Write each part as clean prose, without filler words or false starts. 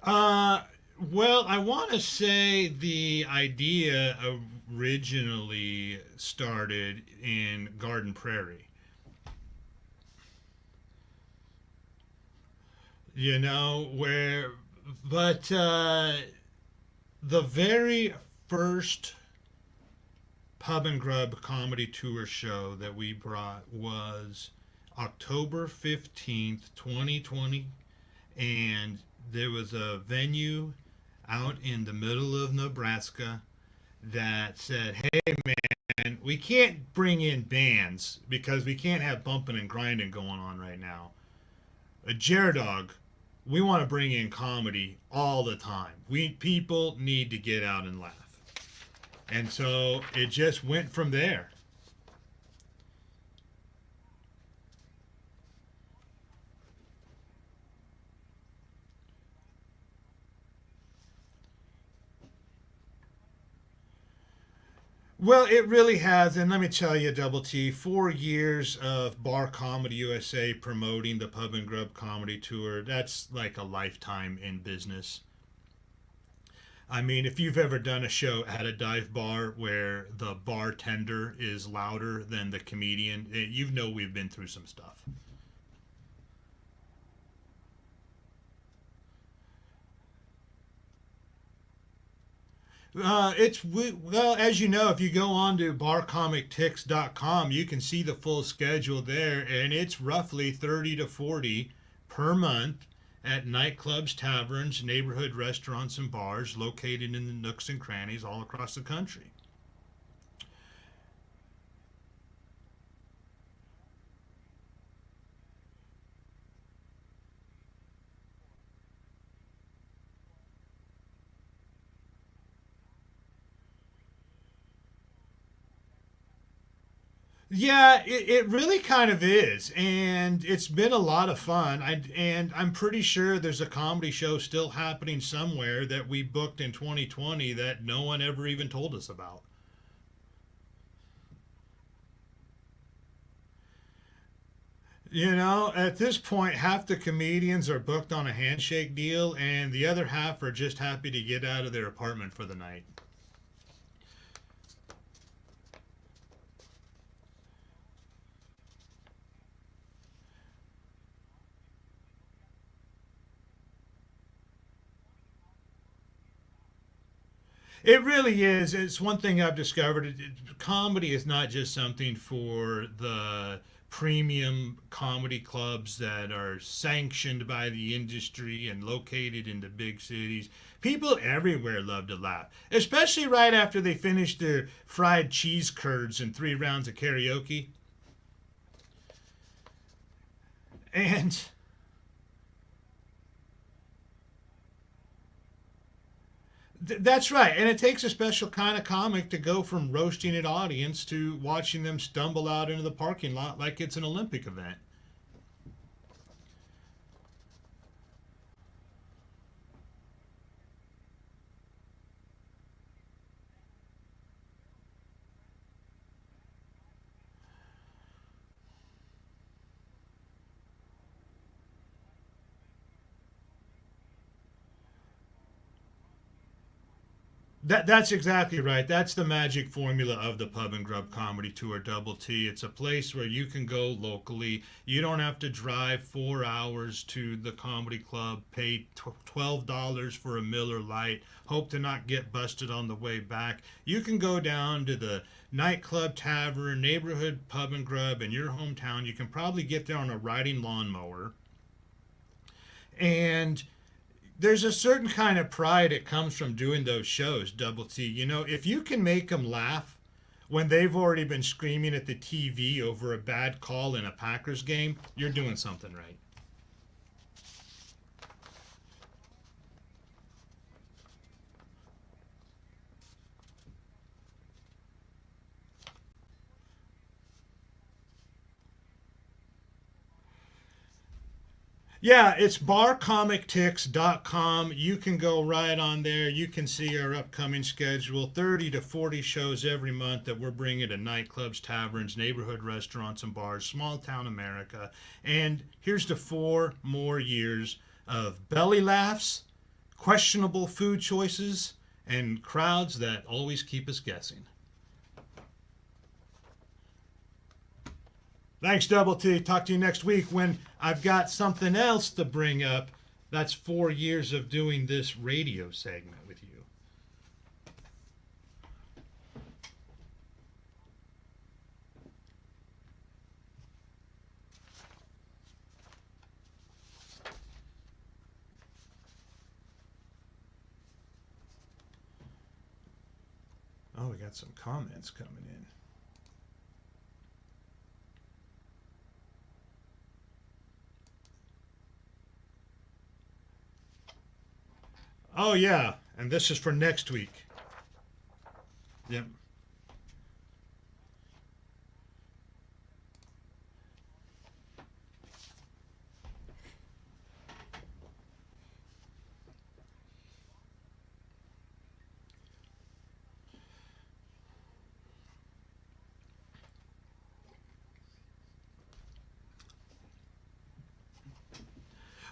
Uh, well, I want to say the idea originally started in Garden Prairie. Where, but the very first Pub and Grub comedy tour show that we brought was October 15th, 2020. And there was a venue out in the middle of Nebraska that said, "Hey man, we can't bring in bands because we can't have bumping and grinding going on right now. A Dog, we want to bring in comedy all the time. We people need to get out and laugh." And so it just went from there. Well, it really has, and let me tell you, Double T, 4 years of Bar Comedy USA promoting the Pub and Grub Comedy Tour, that's like a lifetime in business. I mean, if you've ever done a show at a dive bar where the bartender is louder than the comedian, you know we've been through some stuff. Well, as you know, if you go on to barcomictix.com, you can see the full schedule there, and it's roughly 30 to 40 per month at nightclubs, taverns, neighborhood restaurants, and bars located in the nooks and crannies all across the country. Yeah, it really kind of is, and it's been a lot of fun. And I'm pretty sure there's a comedy show still happening somewhere that we booked in 2020 that no one ever even told us about. At this point, half the comedians are booked on a handshake deal, and the other half are just happy to get out of their apartment for the night. It really is. It's one thing I've discovered. Comedy is not just something for the premium comedy clubs that are sanctioned by the industry and located in the big cities. People everywhere love to laugh, especially right after they finish their fried cheese curds and 3 rounds of karaoke. And that's right. And it takes a special kind of comic to go from roasting an audience to watching them stumble out into the parking lot like it's an Olympic event. That's exactly right. That's the magic formula of the Pub and Grub Comedy Tour Double T. It's a place where you can go locally. You don't have to drive 4 hours to the comedy club, pay $12 for a Miller Lite, hope to not get busted on the way back. You can go down to the nightclub, tavern, neighborhood pub and grub in your hometown. You can probably get there on a riding lawnmower. And there's a certain kind of pride that comes from doing those shows, Double T. If you can make them laugh when they've already been screaming at the TV over a bad call in a Packers game, you're doing something right. Yeah, it's barcomictix.com. You can go right on there. You can see our upcoming schedule, 30 to 40 shows every month that we're bringing to nightclubs, taverns, neighborhood restaurants, and bars, small town America. And here's to 4 more years of belly laughs, questionable food choices, and crowds that always keep us guessing. Thanks, Double T. Talk to you next week when I've got something else to bring up. That's 4 years of doing this radio segment with you. Oh, we got some comments coming in. Oh, yeah. And this is for next week. Yep.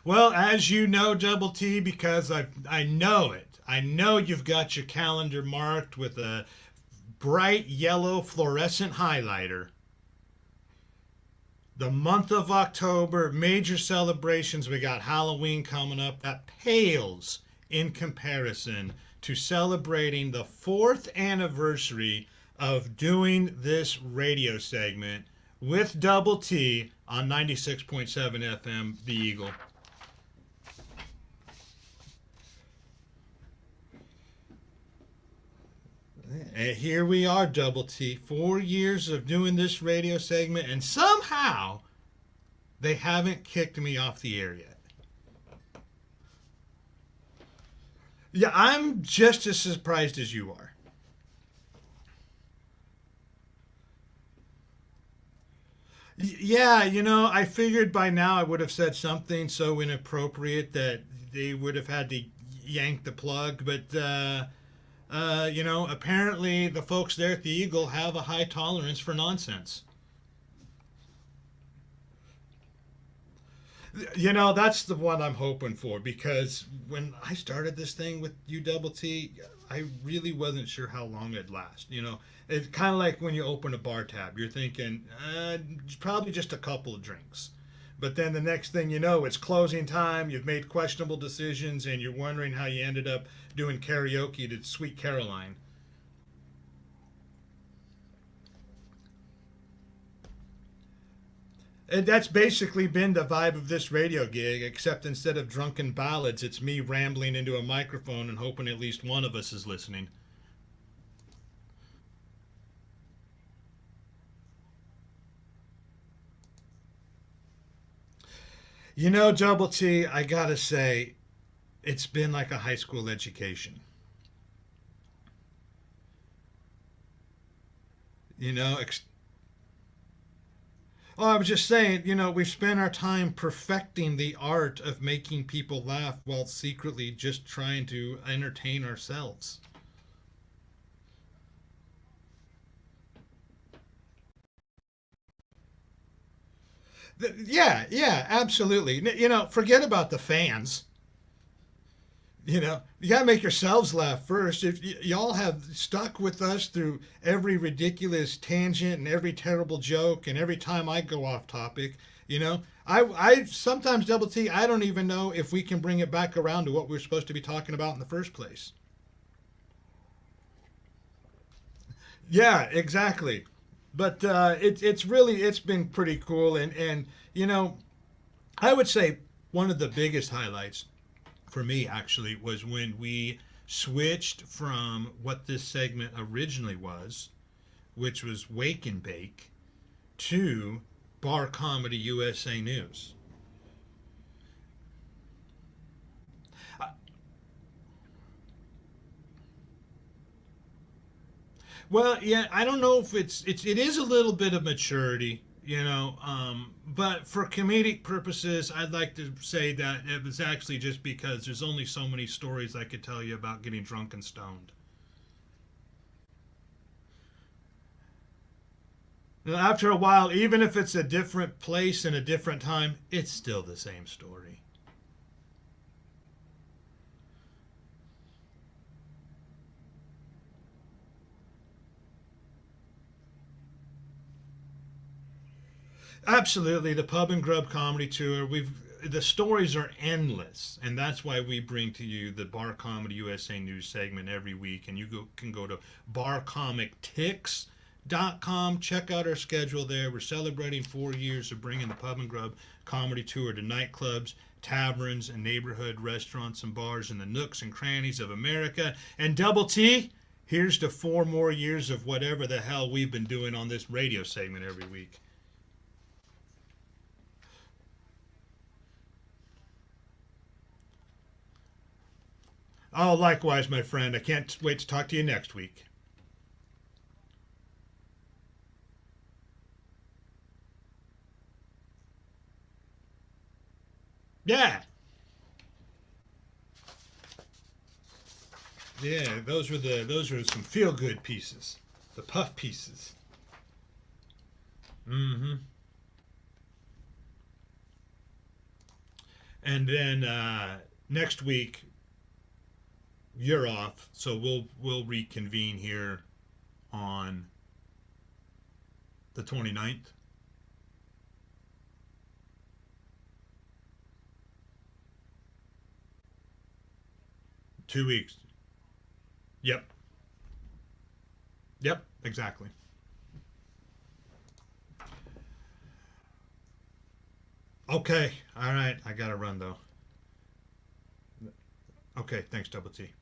Well, as you know, Double T, because I know it. I know you've got your calendar marked with a bright yellow fluorescent highlighter. The month of October, major celebrations. We got Halloween coming up. That pales in comparison to celebrating the 4th anniversary of doing this radio segment with Double T on 96.7 FM, The Eagle. And here we are, Double T, 4 years of doing this radio segment, and somehow they haven't kicked me off the air yet. Yeah, I'm just as surprised as you are. Yeah, I figured by now I would have said something so inappropriate that they would have had to yank the plug, but apparently the folks there at the Eagle have a high tolerance for nonsense. That's the one I'm hoping for, because when I started this thing with UTT, I really wasn't sure how long it'd last. It's kind of like when you open a bar tab, you're thinking, probably just a couple of drinks. But then the next thing you know, it's closing time, you've made questionable decisions, and you're wondering how you ended up doing karaoke to Sweet Caroline. And that's basically been the vibe of this radio gig, except instead of drunken ballads, it's me rambling into a microphone and hoping at least one of us is listening. Double T, I gotta say, it's been like a high school education. You know, oh, I was just saying, we've spent our time perfecting the art of making people laugh while secretly just trying to entertain ourselves. Yeah, yeah, absolutely. Forget about the fans. You got to make yourselves laugh first. If y'all have stuck with us through every ridiculous tangent and every terrible joke and every time I go off topic, I sometimes, Double T, I don't even know if we can bring it back around to what we are supposed to be talking about in the first place. Yeah, exactly. But it's been pretty cool, and I would say one of the biggest highlights for me actually was when we switched from what this segment originally was, which was Wake and Bake, to Bar Comedy USA News. Well, yeah, I don't know if it is a little bit of maturity, but for comedic purposes, I'd like to say that it was actually just because there's only so many stories I could tell you about getting drunk and stoned. After a while, even if it's a different place and a different time, it's still the same story. Absolutely, the Pub and Grub Comedy Tour. The stories are endless, and that's why we bring to you the Bar Comedy USA News segment every week. And can go to barcomictix.com. Check out our schedule there. We're celebrating 4 years of bringing the Pub and Grub Comedy Tour to nightclubs, taverns, and neighborhood restaurants and bars in the nooks and crannies of America. And Double T, here's to 4 more years of whatever the hell we've been doing on this radio segment every week. Oh, likewise, my friend. I can't wait to talk to you next week. Yeah, yeah. Those are some feel good pieces, the puff pieces. Mm-hmm. And then next week you're off, so we'll reconvene here on the 29th. 2 weeks. Yep. Yep. Exactly. Okay. All right. I gotta run though. Okay. Thanks, Double T.